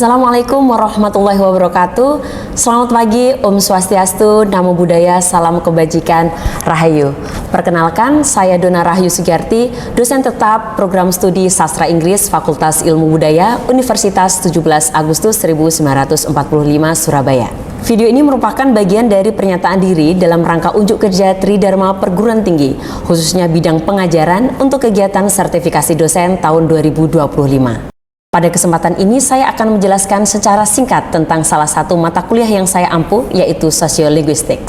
Assalamualaikum warahmatullahi wabarakatuh. Selamat pagi, Om Swastiastu, Namo Buddhaya, Salam Kebajikan, Rahayu. Perkenalkan, saya Dona Rahayu Sugiharti, dosen tetap program studi Sastra Inggris Fakultas Ilmu Budaya Universitas 17 Agustus 1945 Surabaya. Video ini merupakan bagian dari pernyataan diri dalam rangka unjuk kerja Tridharma Perguruan Tinggi, khususnya bidang pengajaran untuk kegiatan sertifikasi dosen tahun 2025. Pada kesempatan ini saya akan menjelaskan secara singkat tentang salah satu mata kuliah yang saya ampuh, yaitu Sosiolinguistik.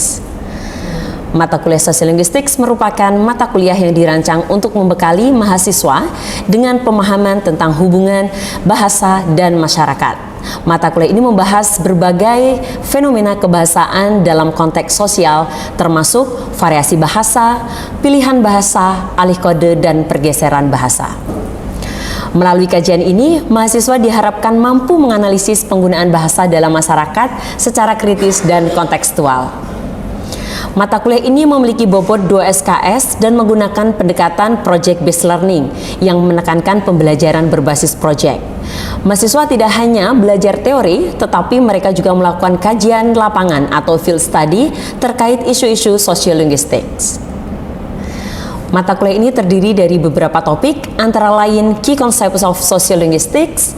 Mata kuliah Sosiolinguistik merupakan mata kuliah yang dirancang untuk membekali mahasiswa dengan pemahaman tentang hubungan bahasa dan masyarakat. Mata kuliah ini membahas berbagai fenomena kebahasaan dalam konteks sosial, termasuk variasi bahasa, pilihan bahasa, alih kode, dan pergeseran bahasa. Melalui kajian ini, mahasiswa diharapkan mampu menganalisis penggunaan bahasa dalam masyarakat secara kritis dan kontekstual. Mata kuliah ini memiliki bobot 2 SKS dan menggunakan pendekatan project-based learning yang menekankan pembelajaran berbasis project. Mahasiswa tidak hanya belajar teori, tetapi mereka juga melakukan kajian lapangan atau field study terkait isu-isu sosiolinguistik. Mata kuliah ini terdiri dari beberapa topik, antara lain Key Concepts of Sociolinguistics,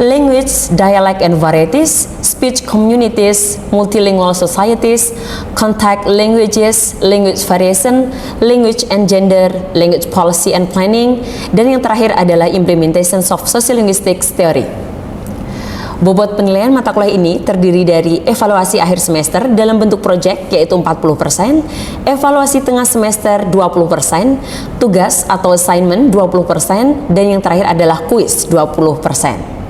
Language, Dialect and Varieties, Speech Communities, Multilingual Societies, Contact Languages, Language Variation, Language and Gender, Language Policy and Planning, dan yang terakhir adalah Implementations of Sociolinguistics Theory. Bobot penilaian mata kuliah ini terdiri dari evaluasi akhir semester dalam bentuk proyek yaitu 40%, evaluasi tengah semester 20%, tugas atau assignment 20%, dan yang terakhir adalah kuis 20%.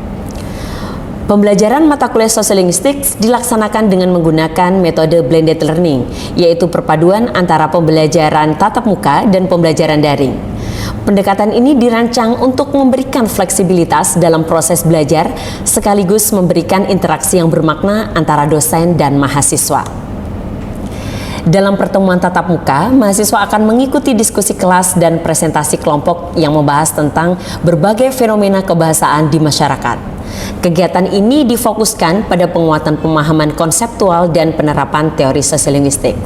Pembelajaran mata kuliah Sosiolinguistik dilaksanakan dengan menggunakan metode blended learning, yaitu perpaduan antara pembelajaran tatap muka dan pembelajaran daring. Pendekatan ini dirancang untuk memberikan fleksibilitas dalam proses belajar, sekaligus memberikan interaksi yang bermakna antara dosen dan mahasiswa. Dalam pertemuan tatap muka, mahasiswa akan mengikuti diskusi kelas dan presentasi kelompok yang membahas tentang berbagai fenomena kebahasaan di masyarakat. Kegiatan ini difokuskan pada penguatan pemahaman konseptual dan penerapan teori sosiolinguistik.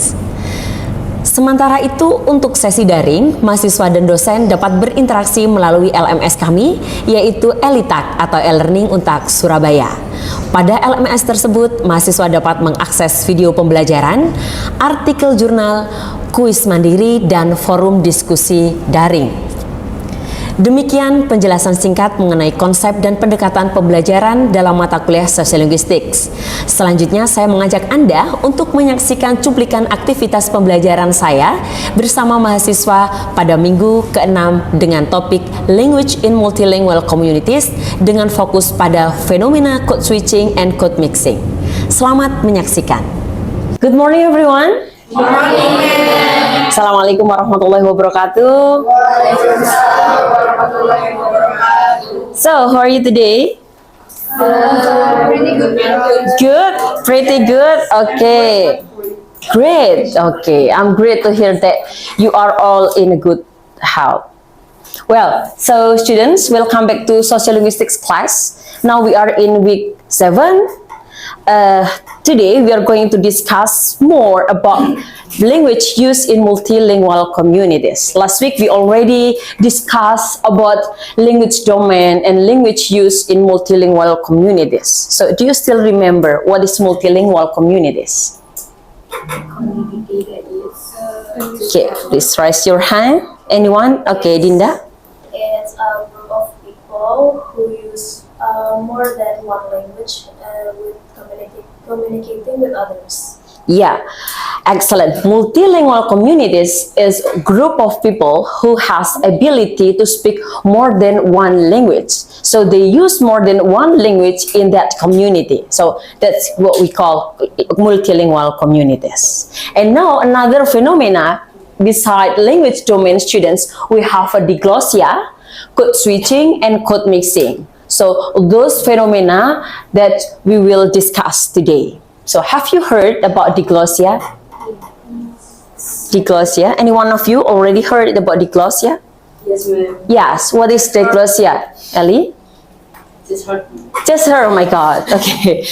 Sementara itu, untuk sesi daring, mahasiswa dan dosen dapat berinteraksi melalui LMS kami, yaitu Untag atau e-learning Untag Surabaya. Pada LMS tersebut, mahasiswa dapat mengakses video pembelajaran, artikel jurnal, kuis mandiri, dan forum diskusi daring. Demikian penjelasan singkat mengenai konsep dan pendekatan pembelajaran dalam mata kuliah Sosiolinguistik. Selanjutnya saya mengajak Anda untuk menyaksikan cuplikan aktivitas pembelajaran saya bersama mahasiswa pada minggu ke-6 dengan topik Language in Multilingual Communities dengan fokus pada fenomena code switching and code mixing. Selamat menyaksikan. Good morning everyone. Good morning. Assalamualaikum warahmatullahi wabarakatuh. So, how are you today? Pretty good. Good? Pretty good? Okay. Great. Okay. I'm great to hear that you are all in a good health. Well, so students, welcome back to Sociolinguistics class. Now we are in week 7. Today we are going to discuss more about language used in multilingual communities. Last week we already discussed about language domain and language used in multilingual communities. So do you still remember what is multilingual communities? Community that is Okay, please raise your hand. Anyone? Okay, Dinda? it's a group of people who use more than one language with communicating with others. Yeah, excellent. Multilingual communities is a group of people who has ability to speak more than one language. So they use more than one language in that community. So that's what we call multilingual communities. And now another phenomena beside language domain students, we have a diglossia, code switching, and code mixing. So those phenomena that we will discuss today. So have you heard about diglossia? Diglossia. Any one of you already heard about diglossia? Yes, ma'am. Yes. What is diglossia, Ellie? Just her. Just her, oh my God. Okay.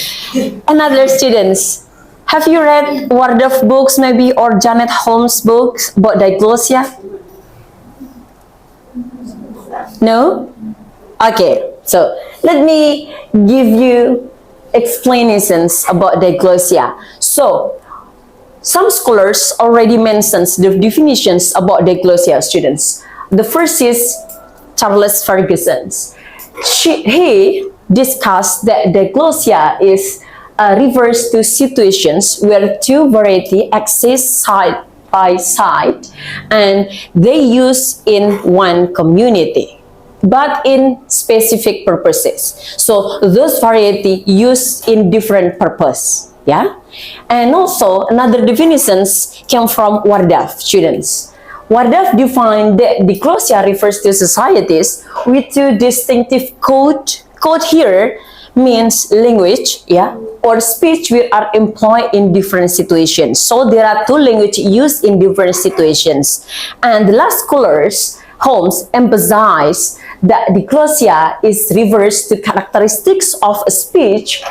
Another students. Have you read Wardorf books maybe or Janet Holmes books about diglossia? No? Okay. So let me give you explanations about diglossia. So some scholars already mentioned the definitions about diglossia, students. The first is Charles Ferguson. He discussed that diglossia is refers to situations where two varieties exist side by side and they use in one community, but in specific purposes. So those variety used in different purpose. Yeah. And also another definitions came from Wardorf, students. Wardorf defined that diglossia refers to societies with two distinctive code. Code here means language, yeah, or speech which are employed in different situations. So there are two languages used in different situations. And the last scholars, Holmes, emphasized that diglossia is refers to characteristics of a speech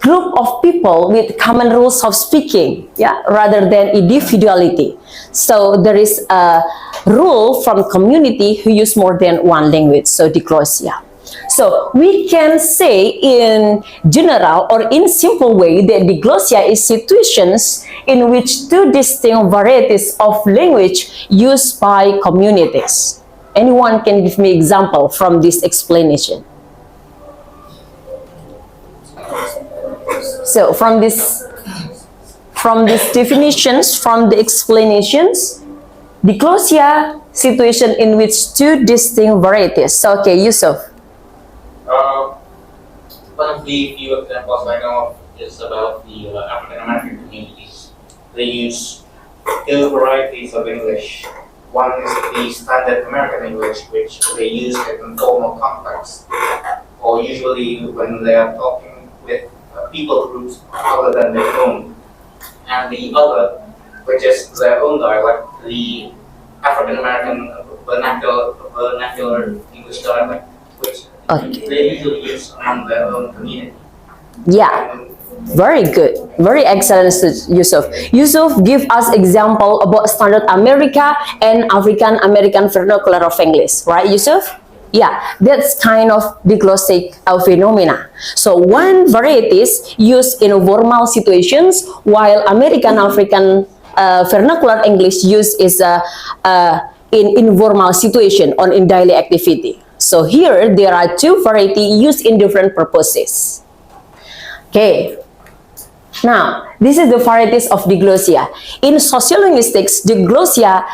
group of people with common rules of speaking, yeah, rather than individuality. So there is a rule from community who use more than one language, so diglossia. So we can say in general or in simple way that diglossia is situations in which two distinct varieties of language used by communities. Anyone can give me example from this explanation? So from these definitions, from the explanations, diglossia situation in which two distinct varieties. So okay, Yusuf. One of the few examples I know of is about the African American communities. They use two varieties of English. One is the standard American English, which they use in informal context, or usually when they are talking with people groups other than their own. And the other, which is their own dialect, the African American vernacular English dialect, which they usually use among their own community. Yeah, very good, very excellent, Yusuf. Yusuf, give us example about standard America and African American vernacular of English, right, Yusuf? Yeah, that's kind of diglossic phenomena. So one varieties used in formal situations, while American African vernacular English use is in informal situation or in daily activity. So here there are two varieties used in different purposes. Okay. Now, this is the varieties of diglossia. In sociolinguistics, diglossia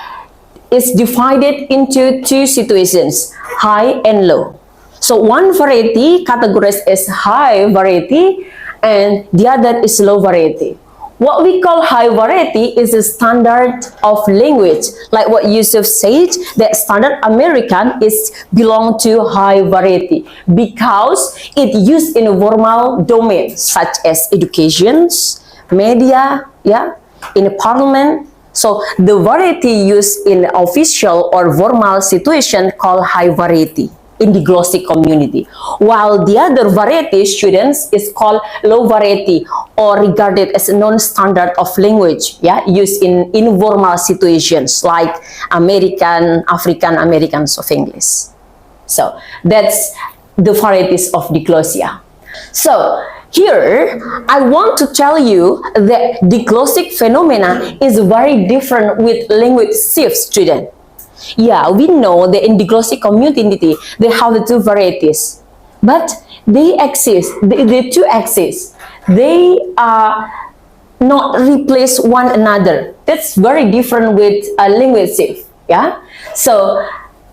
is divided into two situations, high and low. So one variety categorized as high variety and the other is low variety. What we call high variety is a standard of language. Like what Yusuf said, that standard American is belong to high variety because it used in a formal domain such as education, media, yeah, in a parliament. So the variety used in official or formal situation called high variety in the glossic community, while the other variety, students, is called low variety or regarded as a non-standard of language, yeah, used in informal situations like African Americans of English. So that's the varieties of diglossia. So here, I want to tell you that diglossic phenomena is very different with language shift, student. Yeah, we know that in diglossic community, they have the two varieties, but they exist, the two exist. They are not replace one another. That's very different with a language shift, yeah? So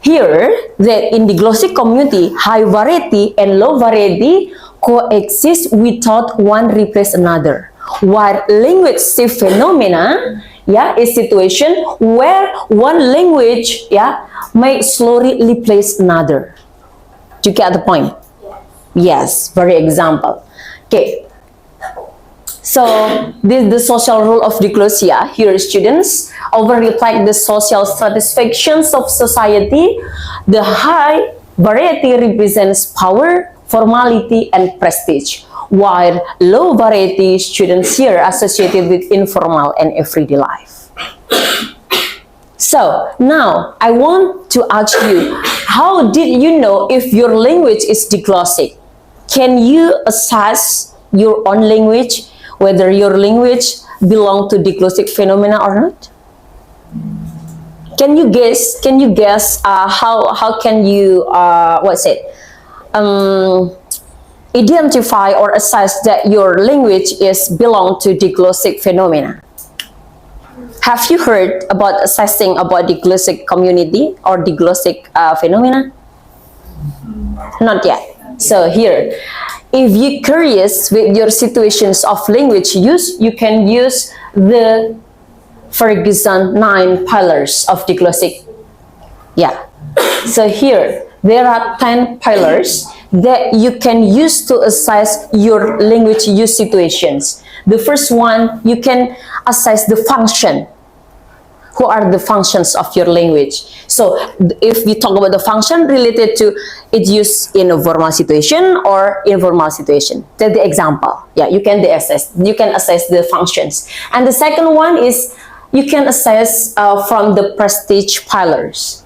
here, that in diglossic community, high variety and low variety coexist without one replace another. While language shift phenomena, yeah, is situation where one language, yeah, may slowly replace another. Do you get the point? Yes, very example. Okay. So this is the social rule of diglossia. Here, students, over reflect the social satisfactions of society. The high variety represents power, formality, and prestige, while low variety students here associated with informal and everyday life. So now I want to ask you, how did you know if your language is diglossic? Can you assess your own language, whether your language belong to diglossic phenomena or not? Can you guess? How can you identify or assess that your language is belong to diglossic phenomena? Have you heard about assessing about diglossic community or diglossic phenomena? Not yet. So here, if you're curious with your situations of language use, you can use the Ferguson 9 pillars of diglossic. Yeah. So here, there are 10 pillars that you can use to assess your language use situations. The first one, you can assess the function. Who are the functions of your language? So if we talk about the function related to its use in a formal situation or informal situation, that's the example. Yeah, you can assess the functions. And the second one is you can assess from the prestige pillars.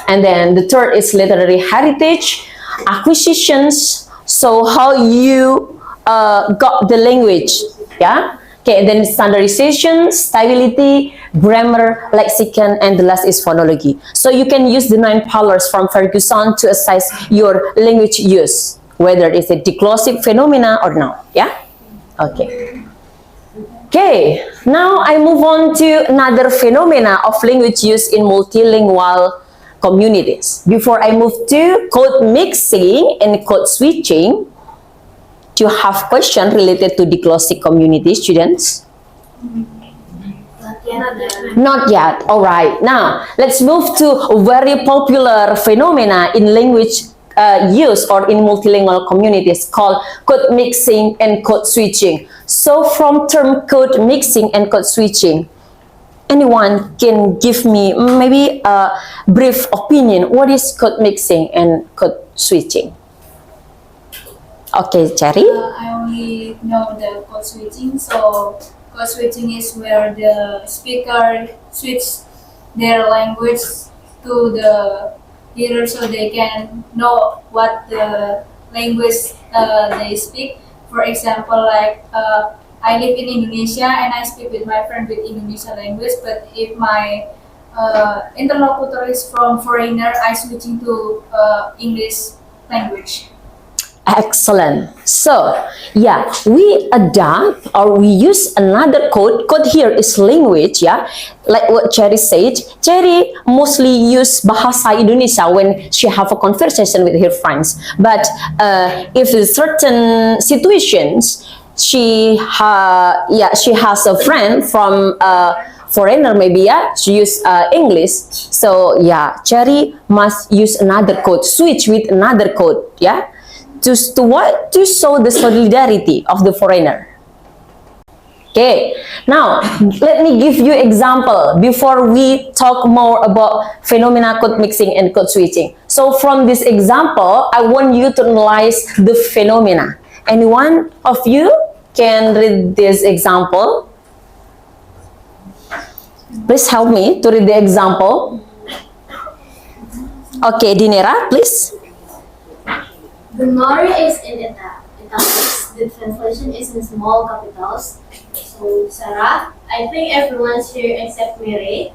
And then the third is literary heritage, acquisitions, so how you got the language, yeah? Okay, then standardization, stability, grammar, lexicon, and the last is phonology. So you can use the 9 pillars from Ferguson to assess your language use, whether it's a diglossic phenomena or not, yeah? Okay. Okay, now I move on to another phenomena of language use in multilingual communities. Before I move to code mixing and code switching, do you have questions related to diglossic community, students? Not yet. All right. Now, let's move to a very popular phenomena in language use or in multilingual communities called code mixing and code switching. So from term code mixing and code switching, anyone can give me maybe a brief opinion. What is code mixing and code switching? Okay, Cherry. I only know the code switching. So code switching is where the speaker switch their language to the hearer so they can know what the language they speak. For example, like I live in Indonesia and I speak with my friend with Indonesian language, but if my interlocutor is from foreigner, I switching to English language. Excellent. So, yeah, we adapt or we use another code. Code here is language, yeah. Like what Cherry said, Cherry mostly use bahasa Indonesia when she have a conversation with her friends. But if in certain situations, she has a friend from foreigner, maybe, yeah, she use English. So, yeah, Cherry must use another code, switch with another code, yeah. To show the solidarity of the foreigner. Okay, now let me give you example before we talk more about phenomena code mixing and code switching. So from this example, I want you to analyze the phenomena. Anyone of you can read this example? Please help me to read the example. Okay, Dinera, please. The Mari is in italics. The translation is in small capitals. So, Sarah, I think everyone's here except Mary.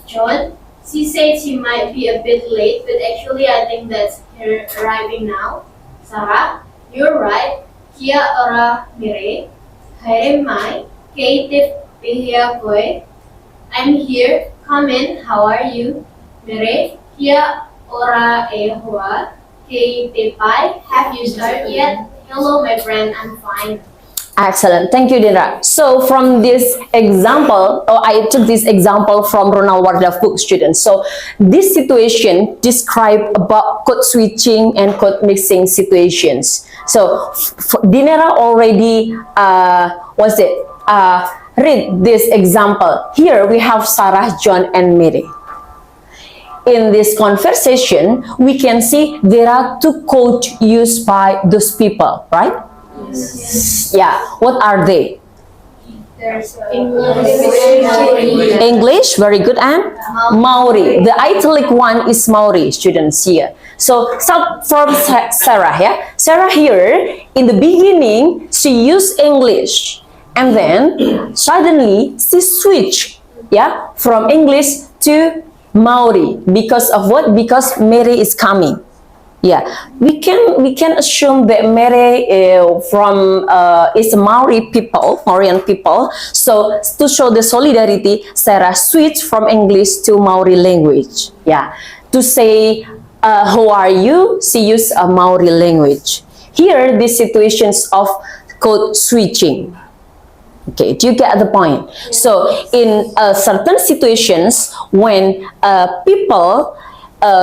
John, she said she might be a bit late, but actually I think that's her arriving now. Sarah, you're right. Kia ora Mary. Hai mai. Kaitif pihia koi. I'm here. Come in. How are you? Mary, kia ora ehua. Have you started yet? Hello, my friend. I'm fine. Excellent. Thank you, Dira. So from this example, I took this example from Ronald Wardaf book students. So this situation describe about code switching and code mixing situations. So Dinera already read this example. Here we have Sarah, John, and Mary. in this conversation, we can see there are two codes used by those people, right? Yeah, what are they? There's English, very good, and Maori. The italic one is Maori, students here. So, from Sarah, yeah? Sarah here, in the beginning, she used English. And then, suddenly, she switched, yeah, from English to Maori. Because of what? Because Mary is coming. Yeah, we can assume that Mary is Maori people, Maorian people. So to show the solidarity, Sarah switched from English to Maori language. Yeah, to say how are you, she used a Maori language. Here, the situations of code switching. Okay, do you get the point? So in certain situations when people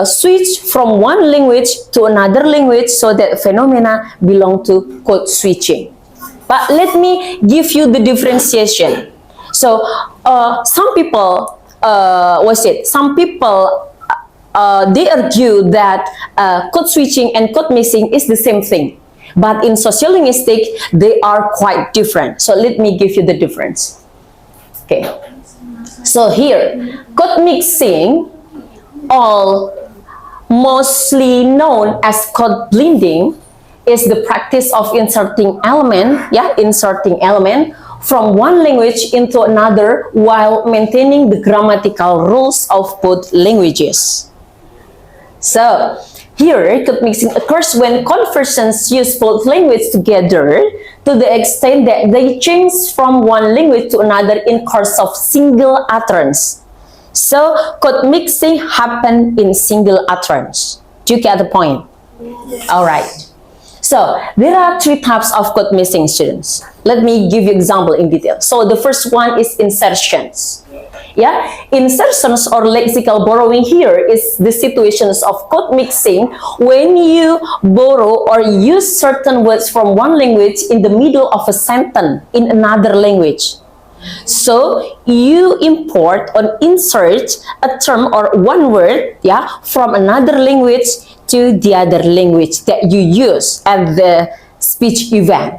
switch from one language to another language, so that phenomena belong to code switching. But let me give you the differentiation. So some people, some people they argue that code switching and code mixing is the same thing. But in sociolinguistic, they are quite different. So let me give you the difference. Okay. So here, code mixing, all mostly known as code blending, is the practice of inserting element from one language into another while maintaining the grammatical rules of both languages. So here, code mixing occurs when conversations use both languages together to the extent that they change from one language to another in course of single utterance. So, code mixing happen in single utterance. Do you get the point? Yes. All right. So, there are three types of code mixing, students. Let me give you example in detail. So, the first one is insertions. Yeah, insertions or lexical borrowing here is the situations of code mixing when you borrow or use certain words from one language in the middle of a sentence in another language. So you import or insert a term or one word, yeah, from another language to the other language that you use at the speech event.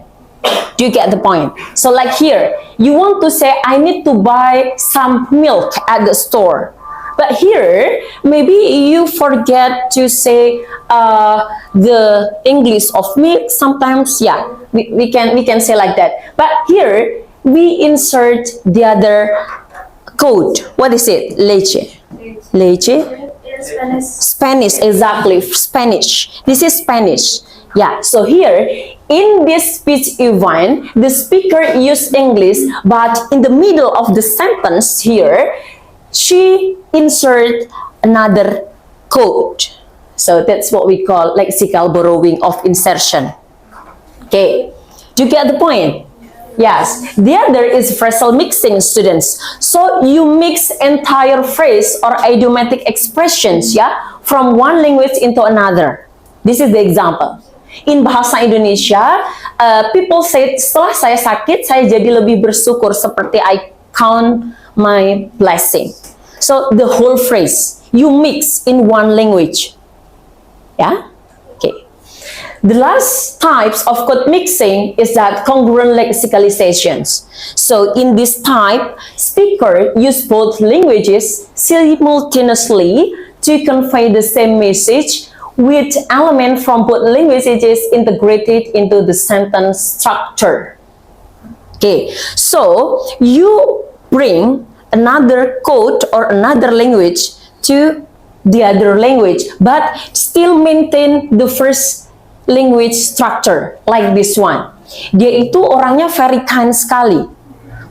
Do you get the point? So like here, you want to say, I need to buy some milk at the store. But here, maybe you forget to say the English of milk. Sometimes, yeah, we can say like that. But here, we insert the other code. What is it? Leche. Leche? Spanish. Spanish, exactly. Spanish. This is Spanish. Yeah, so here, in this speech event, the speaker used English, but in the middle of the sentence here, she insert another code. So that's what we call lexical borrowing of insertion. Okay, do you get the point? Yes. The other is phrasal mixing, students. So you mix entire phrase or idiomatic expressions, yeah, from one language into another. This is the example. In bahasa Indonesia, people say, setelah saya sakit, saya jadi lebih bersyukur seperti I count my blessing. So the whole phrase, you mix in one language. Yeah? Okay. The last types of code mixing is that congruent lexicalizations. So in this type, speaker use both languages simultaneously to convey the same message with elements from both languages integrated into the sentence structure. Okay, so you bring another code or another language to the other language, but still maintain the first language structure, like this one. Dia itu orangnya very kind sekali.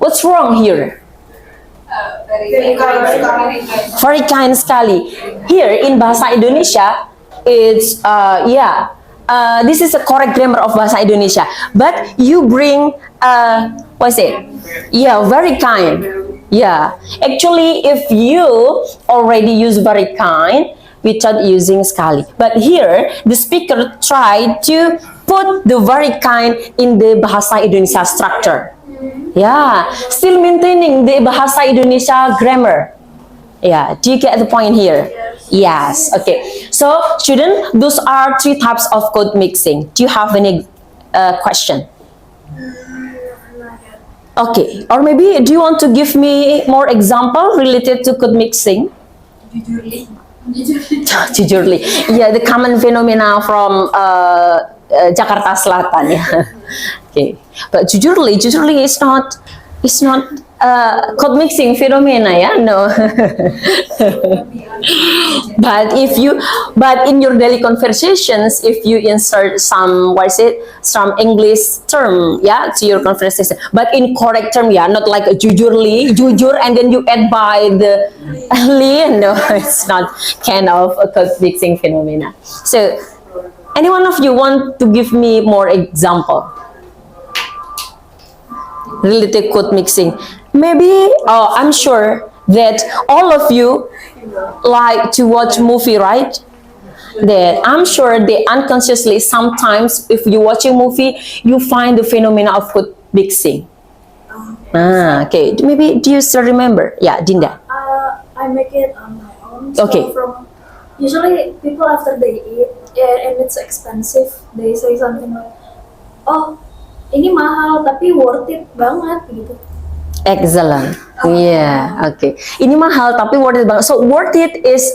What's wrong here? Very kind sekali. Here in bahasa Indonesia, it's this is a correct grammar of bahasa Indonesia, but you bring what is it? Yeah, very kind. Yeah, actually if you already use very kind without using sekali, but here the speaker tried to put the very kind in the bahasa Indonesia structure. Yeah, still maintaining the bahasa Indonesia grammar. Yeah, do you get the point here? Yes. Okay. So, student, those are three types of code mixing. Do you have any question? Okay. Or maybe do you want to give me more example related to code mixing? Jujurly. Yeah, the common phenomena from Jakarta Selatan. Yeah. Okay. But jujurly is not code mixing phenomena, yeah, no. but in your daily conversations, if you insert some some English term, yeah, to your conversation, but in correct term, yeah, not like jujur, and then you add by the li, no, it's not kind of a code mixing phenomena. So, any one of you want to give me more example related code mixing? Maybe, I'm sure that all of you like to watch movie, right? That I'm sure that unconsciously sometimes if you watch a movie, you find the phenomena of code mixing. Okay. Maybe do you still remember? Yeah, Dinda. I make it on my own. So Okay. Usually people after they eat and it's expensive, they say something like, "Oh, ini mahal tapi worth it banget," gitu. Excellent. Yeah. Okay. Ini mahal tapi worth it banget. So worth it is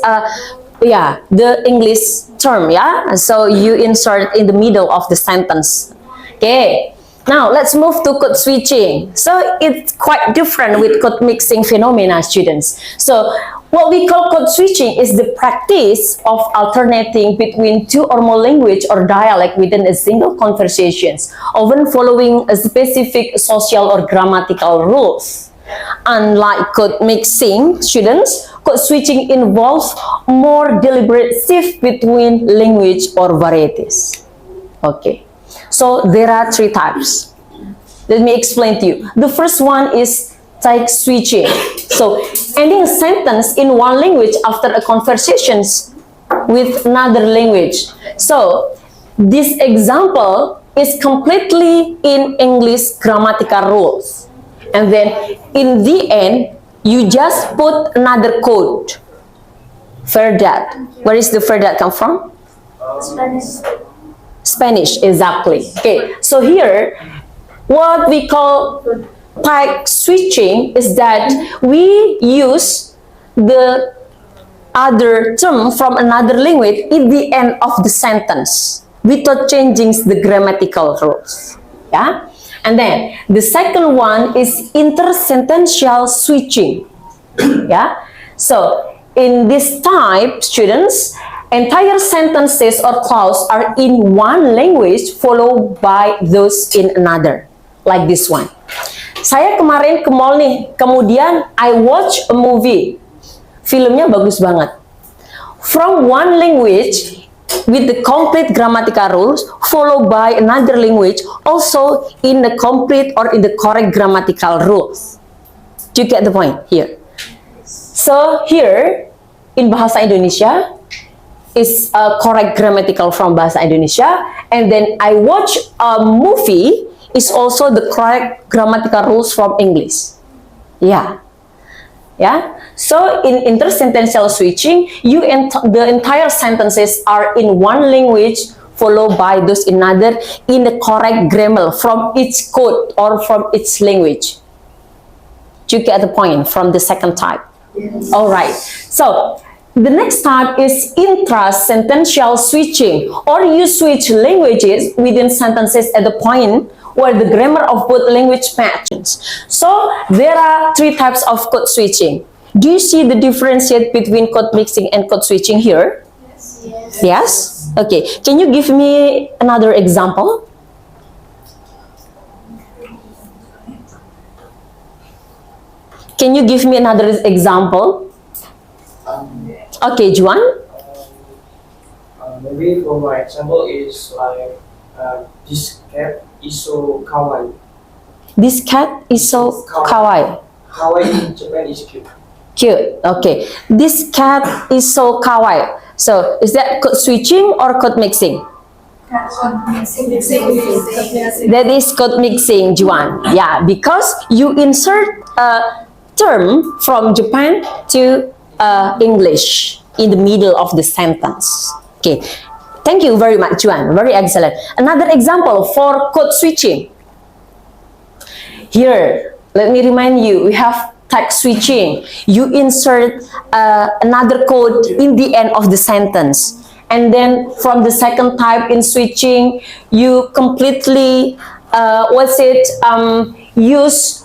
the English term, yeah. So you insert in the middle of the sentence. Okay. Now let's move to code switching. So it's quite different with code mixing phenomena, students. So what we call code switching is the practice of alternating between two or more language or dialect within a single conversations, often following a specific social or grammatical rules. Unlike code mixing, students, code switching involves more deliberate shift between language or varieties. Okay. So there are three types. Let me explain to you. The first one is type switching. So ending a sentence in one language after a conversations with another language. So this example is completely in English grammatical rules. And then in the end, you just put another code. Verdad. Where is the verdad come from? Spanish, exactly. Okay, so here, what we call type switching is that we use the other term from another language in the end of the sentence without changing the grammatical rules. Yeah, and then the second one is intersentential switching. Yeah, so in this type, students, entire sentences or clause are in one language followed by those in another. Like this one. Saya kemarin ke mall nih, kemudian I watch a movie. Filmnya bagus banget. From one language with the complete grammatical rules followed by another language also in the complete or in the correct grammatical rules. Do you get the point here? So here in Bahasa Indonesia is a correct grammatical from Bahasa Indonesia, and then I watch a movie is also the correct grammatical rules from English. Yeah. Yeah. So in intersentential switching, the entire sentences are in one language followed by those in another in the correct grammar from each code or from each language. Do you get the point from the second type? Yes. All right. So the next type is intrasentential switching, or you switch languages within sentences at the point where the grammar of both language matches. So there are three types of code switching. Do you see the difference between code mixing and code switching here? Yes. Yes. Yes? Okay. Can you give me another example? Can you give me another example? Okay, Juan? Maybe for my example is like this cat is so kawaii. This cat is so kawaii. Kawaii in Japan is cute. Cute. Okay. This cat is so kawaii. So is that code switching or code mixing? That is code mixing, Juan. Yeah, because you insert a term from Japan to English. in the middle of the sentence. Okay, thank you very much, Juan. Very excellent. Another example for code switching. Here, let me remind you, we have type switching. You insert another code in the end of the sentence. And then from the second type in switching, you completely, use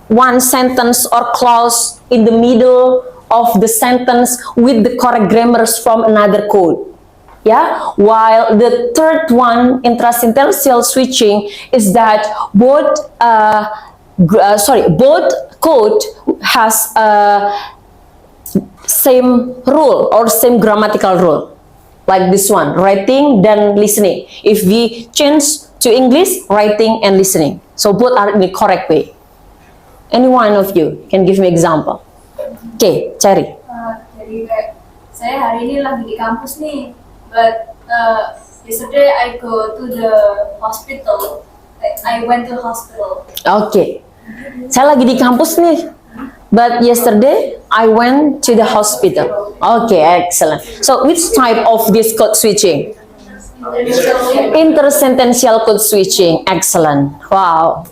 one sentence or clause in the middle of the sentence with the correct grammars from another code. Yeah, while the third one, intrasentential switching, is that both code has same rule or same grammatical rule, like this one, writing then listening. If we change to English, writing and listening, so both are in the correct way. Any one of you can give me example. Okay, Cherry. Jadi kayak saya hari ini lagi di kampus nih, but yesterday I go to the hospital. I went to hospital. Okay, saya lagi di kampus nih, but yesterday I went to the hospital. Okay, excellent. So which type of this code switching? Intersentential code switching. Excellent. Wow.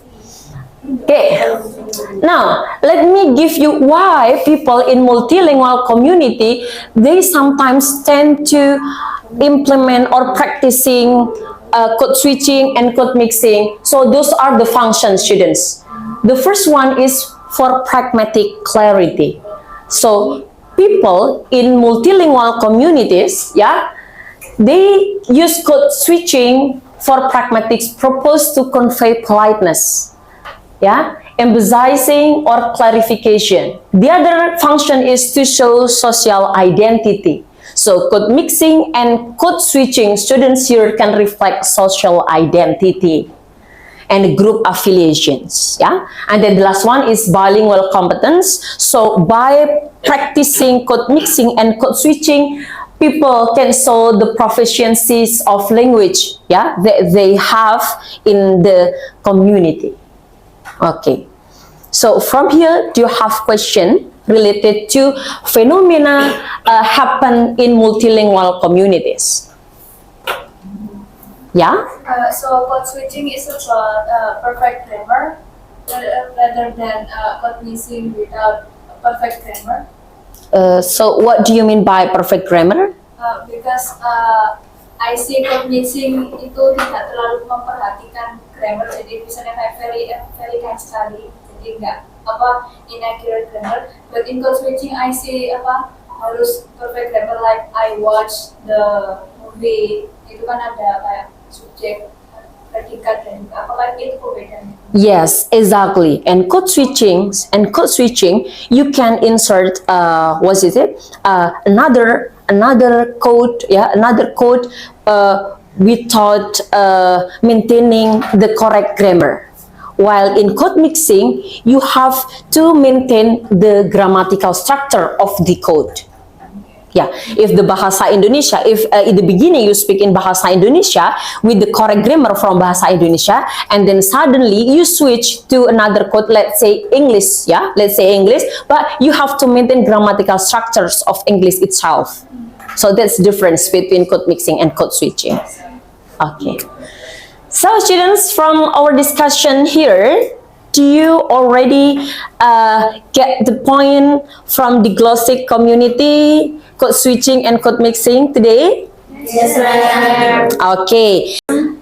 Okay, now let me give you why people in multilingual community, they sometimes tend to implement or practicing code switching and code mixing. So those are the functions, students. The first one is for pragmatic clarity. So people in multilingual communities, yeah, they use code switching for pragmatic purpose to convey politeness. Yeah, emphasizing or clarification. The other function is to show social identity. So code mixing and code switching, students here can reflect social identity and group affiliations. Yeah, and then the last one is bilingual competence. So by practicing code mixing and code switching, people can show the proficiencies of language, yeah, that they have in the community. Okay, so from here, do you have question related to phenomena happen in multilingual communities? Yeah? So code switching is about perfect grammar rather than code mixing without perfect grammar. So what do you mean by perfect grammar? Because I see code mixing itu tidak terlalu memperhatikan grammar, jadi misalnya kayak very kind sekali, jadi nggak inaccurate grammar. But in code switching I see harus perfect grammar, like I watch the movie, itu kan ada kayak subjek, predikat dan itu perbedaannya. Yes, exactly. And code switching, you can insert another code, yeah, another code without maintaining the correct grammar. While in code mixing, you have to maintain the grammatical structure of the code. Yeah, if the Bahasa Indonesia, if in the beginning you speak in Bahasa Indonesia with the correct grammar from Bahasa Indonesia, and then suddenly you switch to another code, let's say English, yeah, let's say English, but you have to maintain grammatical structures of English itself. So that's the difference between code mixing and code switching. Okay. So students, from our discussion here, do you already get the point from the glossy community, code switching and code mixing today? Yes, ma'am. Okay.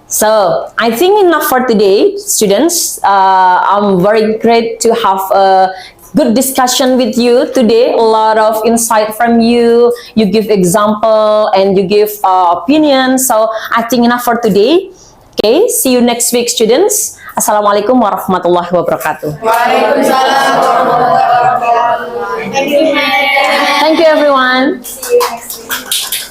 So I think enough for today, students. I'm very great to have a good discussion with you today. A lot of insight from you. You give example and you give opinion. So I think enough for today. Okay, see you next week, students. Assalamualaikum warahmatullahi wabarakatuh. Waalaikumsalam warahmatullahi wabarakatuh. Thank you, ma'am. Thank you, everyone. See you next week.